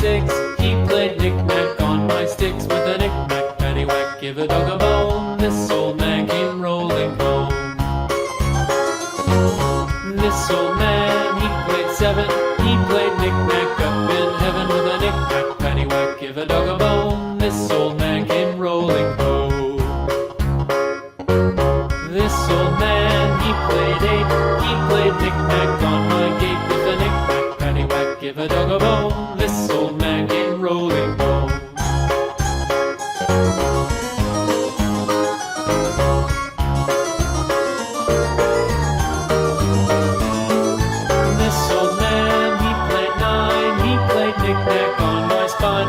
sticks. He played knick-knack on my sticks with a knick-knack, paddywhack, give a dog a bone. This old man came rolling home. This old man, he played seven. He played knick-knack up in heaven with a knick-knack, paddywhack, give a dog a bone. This old man came rolling home. This old man, he played eight. He played knick-knack on my gate with a knick-knack, paddywhack, give a dog a bone. This old man came rolling home. This old man, he played nine. He played knick-knack on my spine